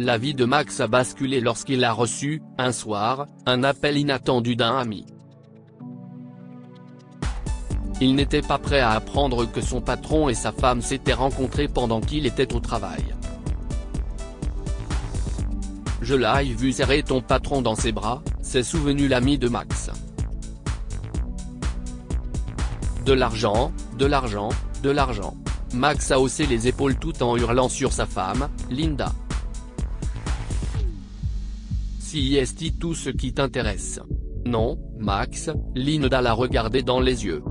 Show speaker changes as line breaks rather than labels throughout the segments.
La vie de Max a basculé lorsqu'il a reçu, un soir, un appel inattendu d'un ami. Il n'était pas prêt à apprendre que son patron et sa femme s'étaient rencontrés pendant qu'il était au travail. « Je l'ai vu serrer ton patron dans ses bras », s'est souvenu l'ami de Max. De l'argent, de l'argent, de l'argent. Max a haussé les épaules tout en hurlant sur sa femme, Linda. Si est tout ce qui t'intéresse? Non, Max, Linda l'a regardé dans les yeux.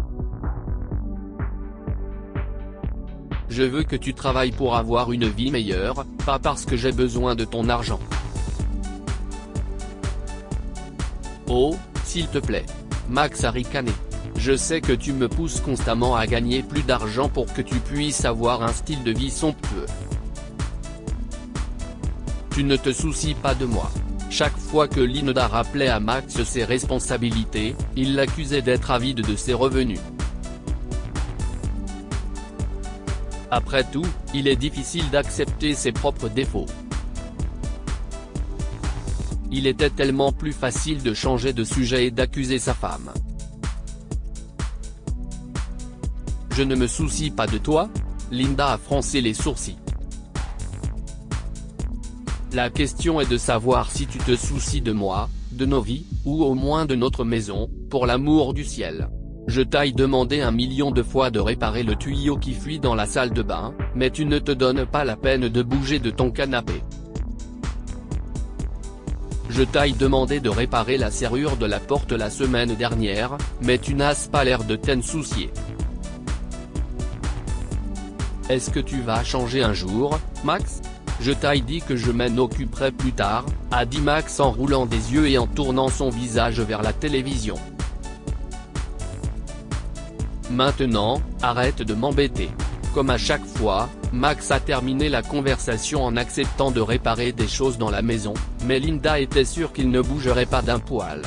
Je veux que tu travailles pour avoir une vie meilleure, pas parce que j'ai besoin de ton argent. Oh, s'il te plaît. Max a ricané. Je sais que tu me pousses constamment à gagner plus d'argent pour que tu puisses avoir un style de vie somptueux. Tu ne te soucies pas de moi. Chaque fois que Linda rappelait à Max ses responsabilités, il l'accusait d'être avide de ses revenus. Après tout, il est difficile d'accepter ses propres défauts. Il était tellement plus facile de changer de sujet et d'accuser sa femme. Je ne me soucie pas de toi? Linda a froncé les sourcils. La question est de savoir si tu te soucies de moi, de nos vies, ou au moins de notre maison, pour l'amour du ciel. Je t'ai demandé 1 million de fois de réparer le tuyau qui fuit dans la salle de bain, mais tu ne te donnes pas la peine de bouger de ton canapé. Je t'ai demandé de réparer la serrure de la porte la semaine dernière, mais tu n'as pas l'air de t'en soucier. Est-ce que tu vas changer un jour, Max? Je t'ai dit que je m'en occuperai plus tard, a dit Max en roulant des yeux et en tournant son visage vers la télévision. Maintenant, arrête de m'embêter. Comme à chaque fois, Max a terminé la conversation en acceptant de réparer des choses dans la maison, mais Linda était sûre qu'il ne bougerait pas d'un poil.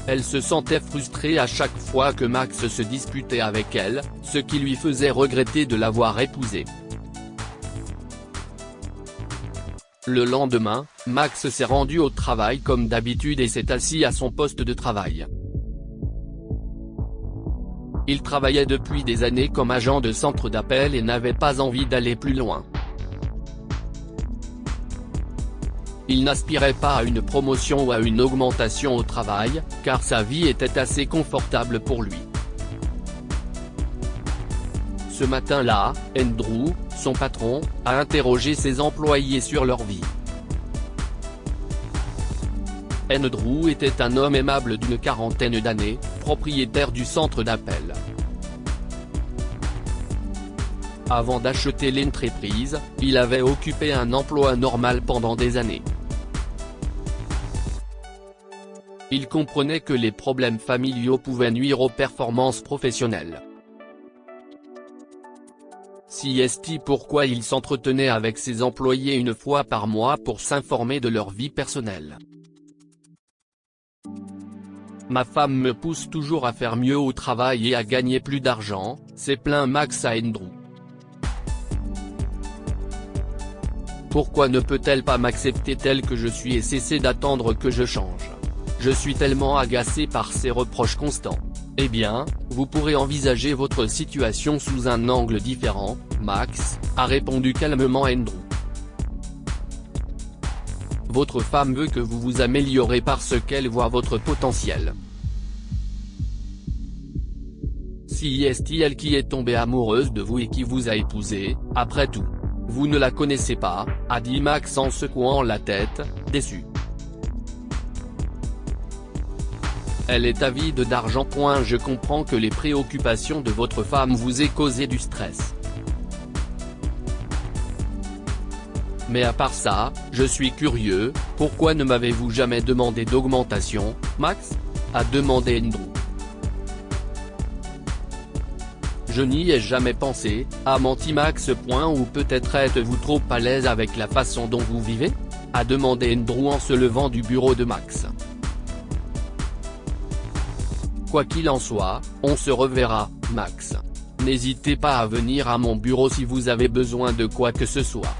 Elle se sentait frustrée à chaque fois que Max se disputait avec elle, ce qui lui faisait regretter de l'avoir épousé. Le lendemain, Max s'est rendu au travail comme d'habitude et s'est assis à son poste de travail. Il travaillait depuis des années comme agent de centre d'appel et n'avait pas envie d'aller plus loin. Il n'aspirait pas à une promotion ou à une augmentation au travail, car sa vie était assez confortable pour lui. Ce matin-là, Andrew, son patron, a interrogé ses employés sur leur vie. Andrew était un homme aimable d'une quarantaine d'années, propriétaire du centre d'appel. Avant d'acheter l'entreprise, il avait occupé un emploi normal pendant des années. Il comprenait que les problèmes familiaux pouvaient nuire aux performances professionnelles. Si est pourquoi il s'entretenait avec ses employés une fois par mois pour s'informer de leur vie personnelle. Ma femme me pousse toujours à faire mieux au travail et à gagner plus d'argent, s'est plaint Max à Andrew. Pourquoi ne peut-elle pas m'accepter tel que je suis et cesser d'attendre que je change? Je suis tellement agacé par ces reproches constants. Eh bien, vous pourrez envisager votre situation sous un angle différent, Max, a répondu calmement Andrew. Votre femme veut que vous vous améliorez parce qu'elle voit votre potentiel. Si est elle qui est tombée amoureuse de vous et qui vous a épousé, après tout. Vous ne la connaissez pas, a dit Max en secouant la tête, déçu. Elle est avide d'argent. Je comprends que les préoccupations de votre femme vous aient causé du stress. Mais à part ça, je suis curieux, pourquoi ne m'avez-vous jamais demandé d'augmentation, Max? A demandé Andrew. Je n'y ai jamais pensé, a menti Max. Ou peut-être êtes-vous trop à l'aise avec la façon dont vous vivez? A demandé Andrew en se levant du bureau de Max. Quoi qu'il en soit, on se reverra, Max. n'hésitez pas à venir à mon bureau si vous avez besoin de quoi que ce soit.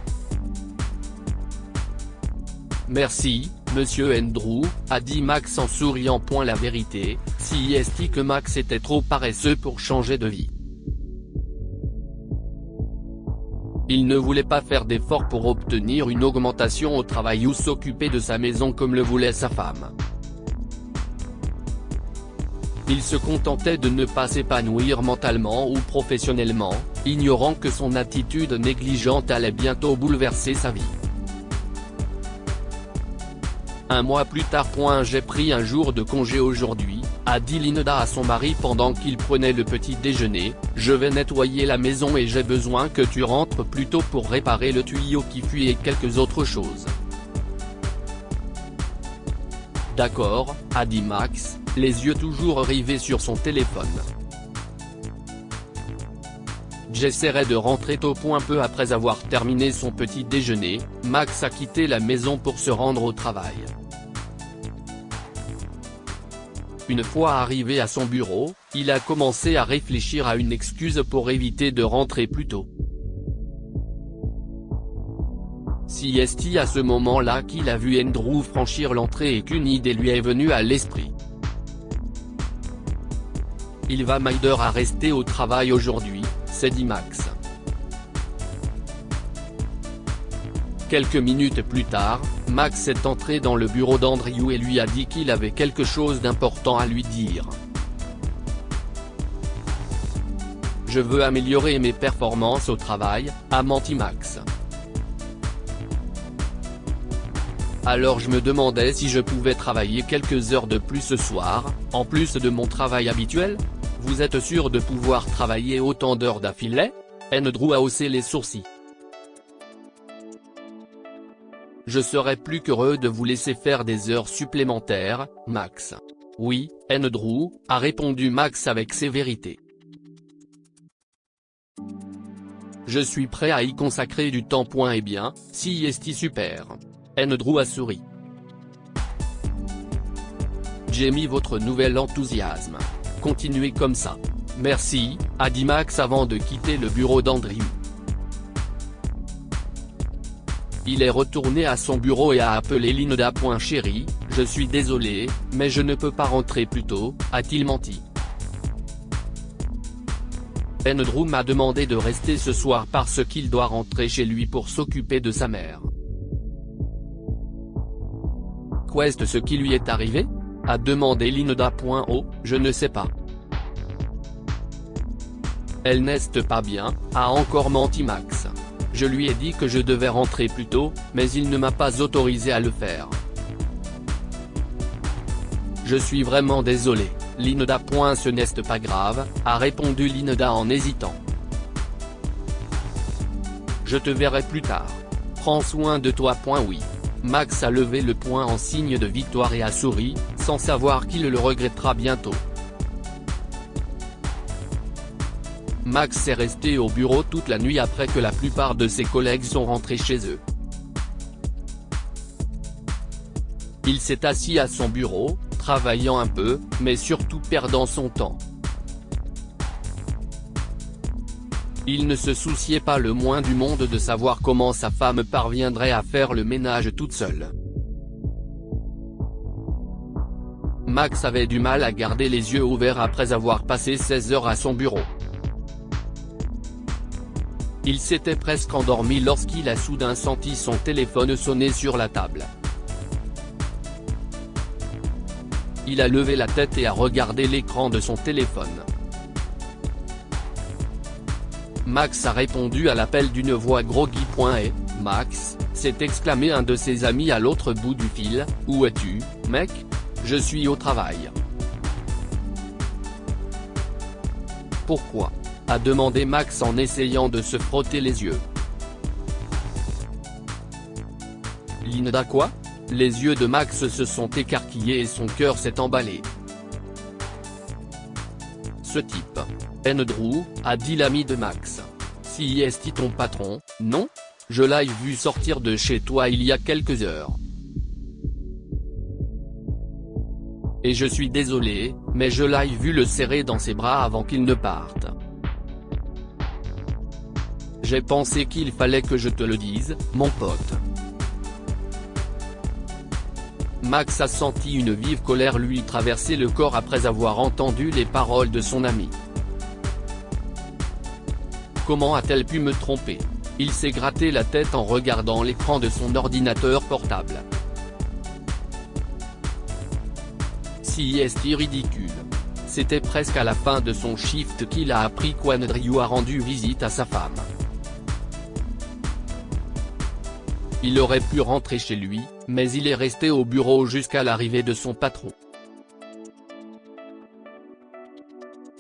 Merci, monsieur Andrew, a dit Max en souriant. La vérité, si est que Max était trop paresseux pour changer de vie. Il ne voulait pas faire d'efforts pour obtenir une augmentation au travail ou s'occuper de sa maison comme le voulait sa femme. Il se contentait de ne pas s'épanouir mentalement ou professionnellement, ignorant que son attitude négligente allait bientôt bouleverser sa vie. Un mois plus tard. J'ai pris un jour de congé aujourd'hui, a dit Linda à son mari pendant qu'il prenait le petit déjeuner, je vais nettoyer la maison et j'ai besoin que tu rentres plus tôt pour réparer le tuyau qui fuit et quelques autres choses. D'accord, a dit Max, les yeux toujours rivés sur son téléphone. J'essaierai de rentrer tôt. Peu après avoir terminé son petit déjeuner, Max a quitté la maison pour se rendre au travail. Une fois arrivé à son bureau, il a commencé à réfléchir à une excuse pour éviter de rentrer plus tôt. Si est à ce moment-là qu'il a vu Andrew franchir l'entrée et qu'une idée lui est venue à l'esprit. Il va m'aider à rester au travail aujourd'hui, s'est dit Max. Quelques minutes plus tard, Max est entré dans le bureau d'Andrew et lui a dit qu'il avait quelque chose d'important à lui dire. Je veux améliorer mes performances au travail, a menti Max. Alors je me demandais si je pouvais travailler quelques heures de plus ce soir, en plus de mon travail habituel. Vous êtes sûr de pouvoir travailler autant d'heures d'affilée? Andrew a haussé les sourcils. Je serais plus qu'heureux de vous laisser faire des heures supplémentaires, Max. Oui, Andrew, a répondu Max avec sévérité. Je suis prêt à y consacrer du temps. Eh bien, si est super. Andrew a souri. J'aime votre nouvel enthousiasme. Continuez comme ça. Merci, a dit Max avant de quitter le bureau d'Andrew. Il est retourné à son bureau et a appelé Linda. Chérie, je suis désolé, mais je ne peux pas rentrer plus tôt, a-t-il menti. Andrew m'a demandé de rester ce soir parce qu'il doit rentrer chez lui pour s'occuper de sa mère. Qu'est-ce ce qui lui est arrivé? A demandé Linda. Oh, je ne sais pas. Elle n'est pas bien, a encore menti Max. Je lui ai dit que je devais rentrer plus tôt, mais il ne m'a pas autorisé à le faire. Je suis vraiment désolé, Linda. Ce n'est pas grave, a répondu Linda en hésitant. Je te verrai plus tard. Prends soin de toi. Oui. Max a levé le poing en signe de victoire et a souri, sans savoir qu'il le regrettera bientôt. Max est resté au bureau toute la nuit après que la plupart de ses collègues sont rentrés chez eux. Il s'est assis à son bureau, travaillant un peu, mais surtout perdant son temps. Il ne se souciait pas le moins du monde de savoir comment sa femme parviendrait à faire le ménage toute seule. Max avait du mal à garder les yeux ouverts après avoir passé 16 heures à son bureau. Il s'était presque endormi lorsqu'il a soudain senti son téléphone sonner sur la table. Il a levé la tête et a regardé l'écran de son téléphone. Max a répondu à l'appel d'une voix groggy. Et, Max, s'est exclamé un de ses amis à l'autre bout du fil, où es-tu, mec? Je suis au travail. Pourquoi? A demandé Max en essayant de se frotter les yeux. Linda. Quoi? Les yeux de Max se sont écarquillés et son cœur s'est emballé. Ce type. Andrew, a dit l'ami de Max. Si est ton patron? Non? Je l'ai vu sortir de chez toi il y a quelques heures. Et je suis désolé, mais je l'ai vu le serrer dans ses bras avant qu'il ne parte. J'ai pensé qu'il fallait que je te le dise, mon pote. Max a senti une vive colère lui traverser le corps après avoir entendu les paroles de son ami. Comment a-t-elle pu me tromper? Il s'est gratté la tête en regardant l'écran de son ordinateur portable. Si est ridicule. C'était presque à la fin de son shift qu'il a appris qu'Andrew a rendu visite à sa femme. Il aurait pu rentrer chez lui, mais il est resté au bureau jusqu'à l'arrivée de son patron.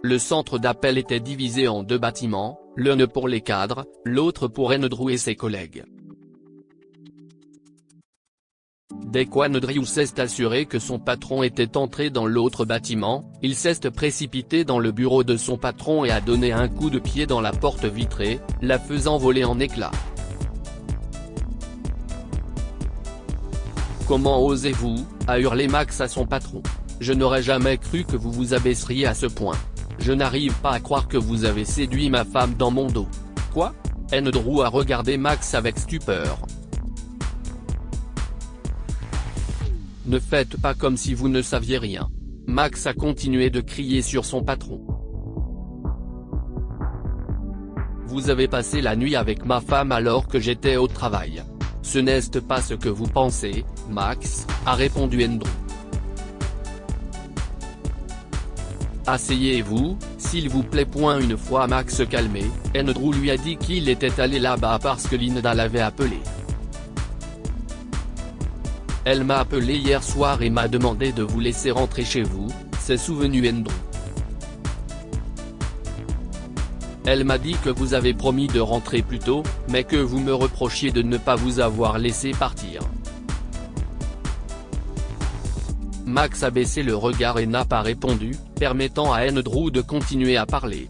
Le centre d'appel était divisé en deux bâtiments, l'un pour les cadres, l'autre pour Andrew et ses collègues. Dès qu'Andrew s'est assuré que son patron était entré dans l'autre bâtiment, il s'est précipité dans le bureau de son patron et a donné un coup de pied dans la porte vitrée, la faisant voler en éclats. « Comment osez-vous » a hurlé Max à son patron. « Je n'aurais jamais cru que vous vous abaisseriez à ce point. Je n'arrive pas à croire que vous avez séduit ma femme dans mon dos. » Quoi? Andrew a regardé Max avec stupeur. « Ne faites pas comme si vous ne saviez rien. » Max a continué de crier sur son patron. « Vous avez passé la nuit avec ma femme alors que j'étais au travail. Ce n'est pas ce que vous pensez, Max, » a répondu Andrew. « Asseyez-vous, s'il vous plaît. » Une fois Max calmé, Andrew lui a dit qu'il était allé là-bas parce que Linda l'avait appelé. « Elle m'a appelé hier soir et m'a demandé de vous laisser rentrer chez vous », s'est souvenu Andrew. Elle m'a dit que vous avez promis de rentrer plus tôt, mais que vous me reprochiez de ne pas vous avoir laissé partir. Max a baissé le regard et n'a pas répondu, permettant à Andrew de continuer à parler.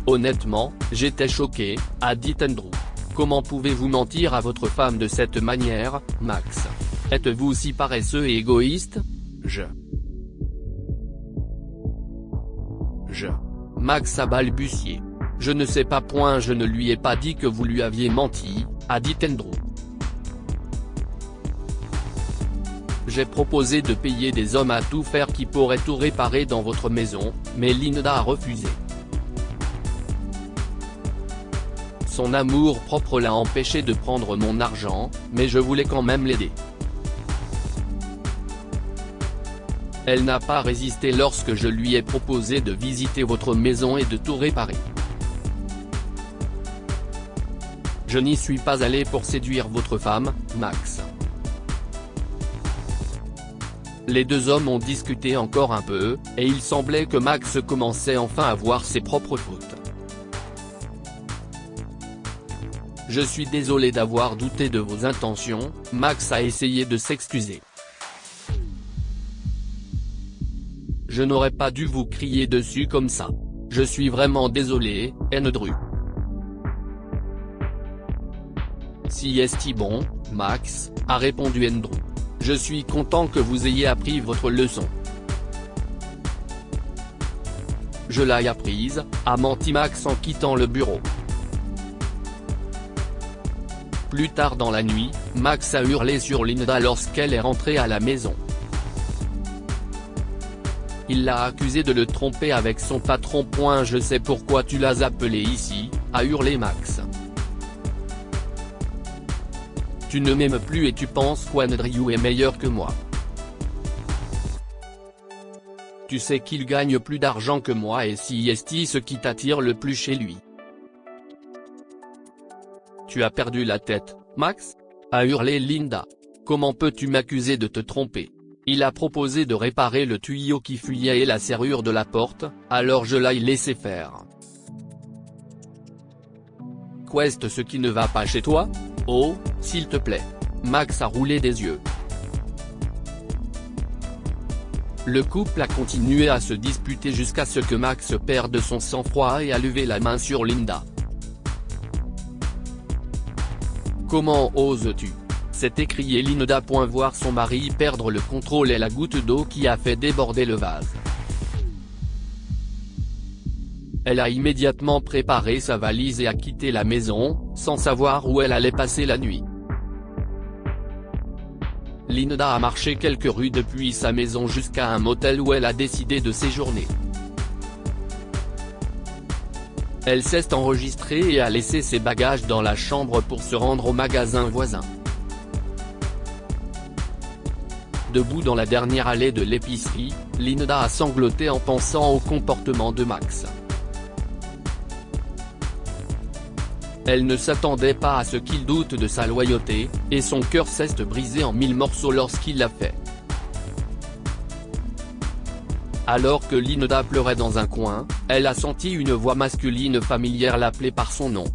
Honnêtement, j'étais choqué, a dit Andrew. Comment pouvez-vous mentir à votre femme de cette manière, Max? Êtes-vous si paresseux et égoïste? Max a balbutié. Je ne sais pas. Je ne lui ai pas dit que vous lui aviez menti, a dit Andrew. J'ai proposé de payer des hommes à tout faire qui pourraient tout réparer dans votre maison, mais Linda a refusé. Son amour-propre l'a empêché de prendre mon argent, mais je voulais quand même l'aider. Elle n'a pas résisté lorsque je lui ai proposé de visiter votre maison et de tout réparer. Je n'y suis pas allé pour séduire votre femme, Max. Les deux hommes ont discuté encore un peu, et il semblait que Max commençait enfin à voir ses propres fautes. Je suis désolé d'avoir douté de vos intentions, Max a essayé de s'excuser. Je n'aurais pas dû vous crier dessus comme ça. Je suis vraiment désolé, Andrew. Si est bon, Max, a répondu Andrew. Je suis content que vous ayez appris votre leçon. Je l'ai apprise, a menti Max en quittant le bureau. Plus tard dans la nuit, Max a hurlé sur Linda lorsqu'elle est rentrée à la maison. Il l'a accusé de le tromper avec son patron. Je sais pourquoi tu l'as appelé ici, a hurlé Max. Tu ne m'aimes plus et tu penses qu'Andrew est meilleur que moi. Tu sais qu'il gagne plus d'argent que moi et si est ce qui t'attire le plus chez lui. Tu as perdu la tête, Max? A hurlé Linda. Comment peux-tu m'accuser de te tromper? Il a proposé de réparer le tuyau qui fuyait et la serrure de la porte, alors je l'ai laissé faire. Qu'est ce qui ne va pas chez toi? Oh, s'il te plaît. Max a roulé des yeux. Le couple a continué à se disputer jusqu'à ce que Max perde son sang-froid et a levé la main sur Linda. Comment oses-tu? S'est écrié Linda. Voir son mari perdre le contrôle et la goutte d'eau qui a fait déborder le vase. Elle a immédiatement préparé sa valise et a quitté la maison, sans savoir où elle allait passer la nuit. Linda a marché quelques rues depuis sa maison jusqu'à un motel où elle a décidé de séjourner. Elle s'est enregistrée et a laissé ses bagages dans la chambre pour se rendre au magasin voisin. Debout dans la dernière allée de l'épicerie, Linda a sangloté en pensant au comportement de Max. Elle ne s'attendait pas à ce qu'il doute de sa loyauté, et son cœur s'est brisé en 1000 morceaux lorsqu'il l'a fait. Alors que Linda pleurait dans un coin, elle a senti une voix masculine familière l'appeler par son nom.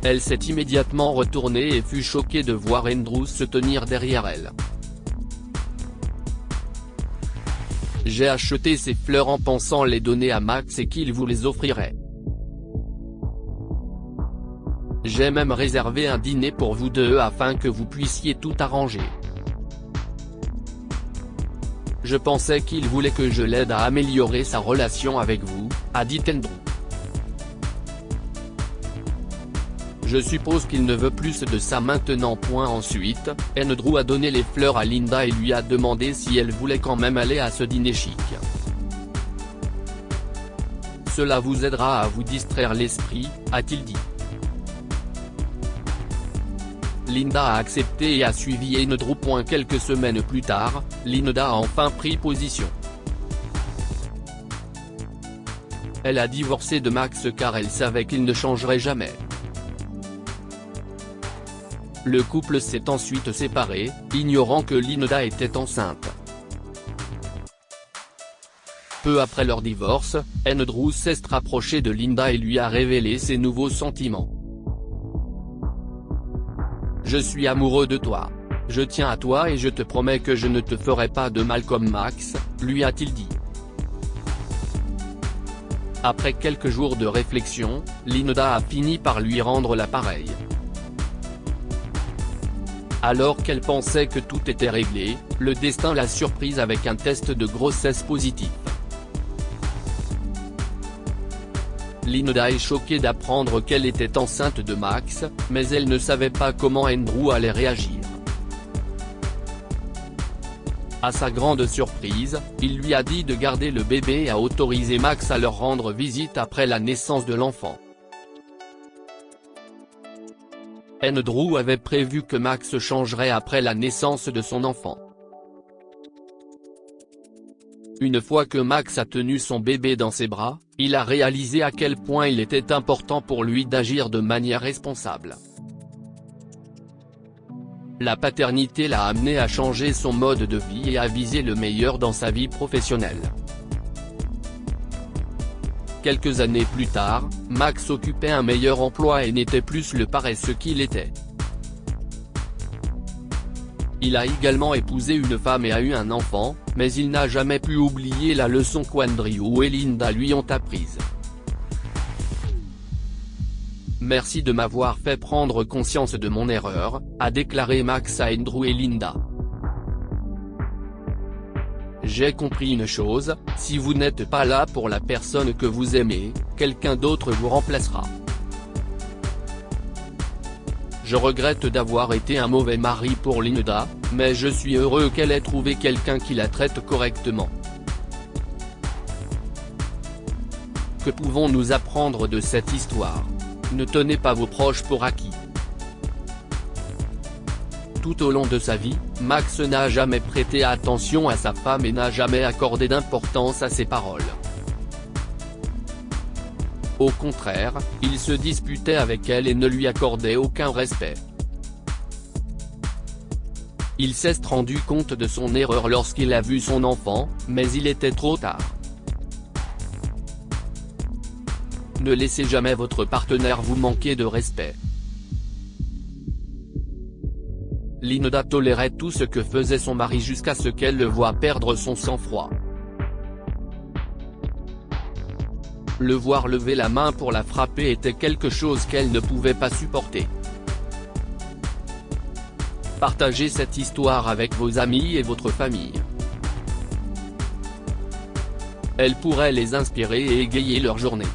Elle s'est immédiatement retournée et fut choquée de voir Andrew se tenir derrière elle. J'ai acheté ces fleurs en pensant les donner à Max et qu'il vous les offrirait. J'ai même réservé un dîner pour vous deux afin que vous puissiez tout arranger. Je pensais qu'il voulait que je l'aide à améliorer sa relation avec vous, a dit Andrew. Je suppose qu'il ne veut plus de ça maintenant. Ensuite, Andrew a donné les fleurs à Linda et lui a demandé si elle voulait quand même aller à ce dîner chic. Cela vous aidera à vous distraire l'esprit, a-t-il dit. Linda a accepté et a suivi Andrew. Quelques semaines plus tard, Linda a enfin pris position. Elle a divorcé de Max car elle savait qu'il ne changerait jamais. Le couple s'est ensuite séparé, ignorant que Linda était enceinte. Peu après leur divorce, Andrew s'est rapproché de Linda et lui a révélé ses nouveaux sentiments. Je suis amoureux de toi. Je tiens à toi et je te promets que je ne te ferai pas de mal comme Max, lui a-t-il dit. Après quelques jours de réflexion, Linda a fini par lui rendre l'appareil. Alors qu'elle pensait que tout était réglé, le destin l'a surprise avec un test de grossesse positif. Linda est choquée d'apprendre qu'elle était enceinte de Max, mais elle ne savait pas comment Andrew allait réagir. À sa grande surprise, il lui a dit de garder le bébé et a autorisé Max à leur rendre visite après la naissance de l'enfant. Andrew avait prévu que Max changerait après la naissance de son enfant. Une fois que Max a tenu son bébé dans ses bras, il a réalisé à quel point il était important pour lui d'agir de manière responsable. La paternité l'a amené à changer son mode de vie et à viser le meilleur dans sa vie professionnelle. Quelques années plus tard, Max occupait un meilleur emploi et n'était plus le paresseux qu'il était. Il a également épousé une femme et a eu un enfant, mais il n'a jamais pu oublier la leçon qu'Andrew et Linda lui ont apprise. Merci de m'avoir fait prendre conscience de mon erreur, a déclaré Max à Andrew et Linda. J'ai compris une chose, si vous n'êtes pas là pour la personne que vous aimez, quelqu'un d'autre vous remplacera. Je regrette d'avoir été un mauvais mari pour Linda, mais je suis heureux qu'elle ait trouvé quelqu'un qui la traite correctement. Que pouvons-nous apprendre de cette histoire? Ne tenez pas vos proches pour acquis. Tout au long de sa vie, Max n'a jamais prêté attention à sa femme et n'a jamais accordé d'importance à ses paroles. Au contraire, il se disputait avec elle et ne lui accordait aucun respect. Il s'est rendu compte de son erreur lorsqu'il a vu son enfant, mais il était trop tard. Ne laissez jamais votre partenaire vous manquer de respect. Linda tolérait tout ce que faisait son mari jusqu'à ce qu'elle le voie perdre son sang-froid. Le voir lever la main pour la frapper était quelque chose qu'elle ne pouvait pas supporter. Partagez cette histoire avec vos amis et votre famille. Elle pourrait les inspirer et égayer leur journée.